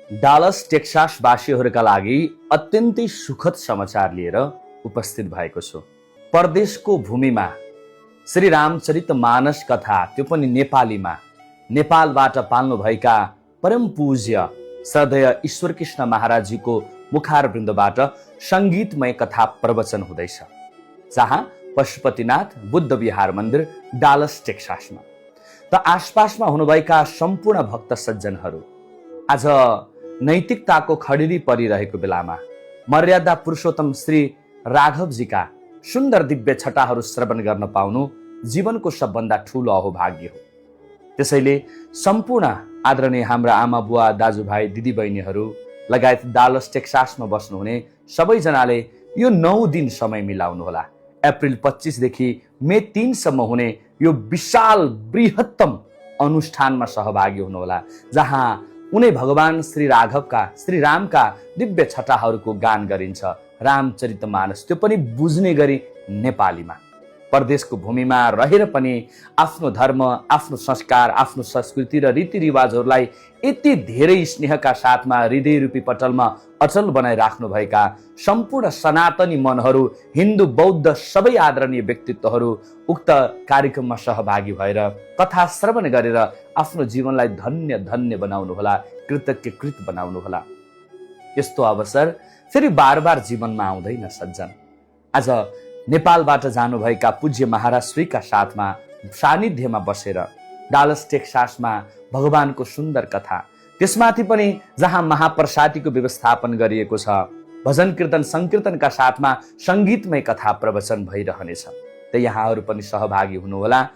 Dallas टेक्सासवासीहरूका लागि अत्यन्तै सुखद समाचार लिएर उपस्थित भएको छु। परदेशको भूमिमा श्री रामचरित मानस कथा, त्यो पनि नेपालीमा, नेपालबाट पाल्नुभएका परम पूज्य श्रद्धेय ईश्वर कृष्ण महाराजजीको मुखारवृन्दबाट सङ्गीतमय कथा प्रवचन हुँदैछ, जहाँ पशुपतिनाथ बुद्ध विहार मन्दिर डालस टेक्सासमा। त आसपासमा हुनुभएका सम्पूर्ण भक्त सज्जनहरू, आज नैतिकताको खडेरी परिरहेको बेलामा मर्यादा पुरुषोत्तम श्री राघवजीका सुन्दर दिव्य छटाहरू श्रवण गर्न पाउनु जीवनको सबभन्दा ठूलो अहोभाग्य हो। त्यसैले सम्पूर्ण आदरणीय हाम्रा आमा बुवा दाजुभाइ दिदीबहिनीहरू लगायत डालस टेक्सासमा बस्नुहुने सबैजनाले यो 9 दिन समय मिलाउनुहोला। अप्रिल 25 देखि मे 3 सम्म हुने यो विशाल बृहत्तम अनुष्ठानमा सहभागी हुनुहोला, जहाँ उनै भगवान श्री राघवका, श्री रामका दिव्य छटाहरूको गान गरिन्छ। रामचरितमानस, त्यो पनि बुझ्ने गरी नेपालीमा। परदेशको भूमिमा रहेर पनि आफ्नो धर्म, आफ्नो संस्कार, आफ्नो संस्कृति र रीतिरिवाजहरूलाई यति धेरै स्नेहका साथमा हृदय रूपी पटलमा अचल बनाइराख्नुभएका सम्पूर्ण सनातनी मनहरू, हिन्दू बौद्ध सबै आदरणीय व्यक्तित्वहरू उक्त कार्यक्रममा सहभागी भएर कथा श्रवण गरेर आफ्नो जीवनलाई धन्य धन्य बनाउनुहोला, कृतज्ञकृत बनाउनुहोला। यस्तो अवसर फेरि बार बार जीवनमा आउँदैन सज्जन। आज नेपालबाट जानुभएका पूज्य महाराज श्रीका साथमा सानिध्यमा बसेर डालस टेक्सासमा भगवानको सुन्दर कथा, त्यसमाथि पनि जहाँ महाप्रसादीको व्यवस्थापन गरिएको छ, भजन कीर्तन संकीर्तनका साथमा सङ्गीतमय कथा प्रवचन भइरहनेछ। त यहाँहरू पनि सहभागी हुनुहोला।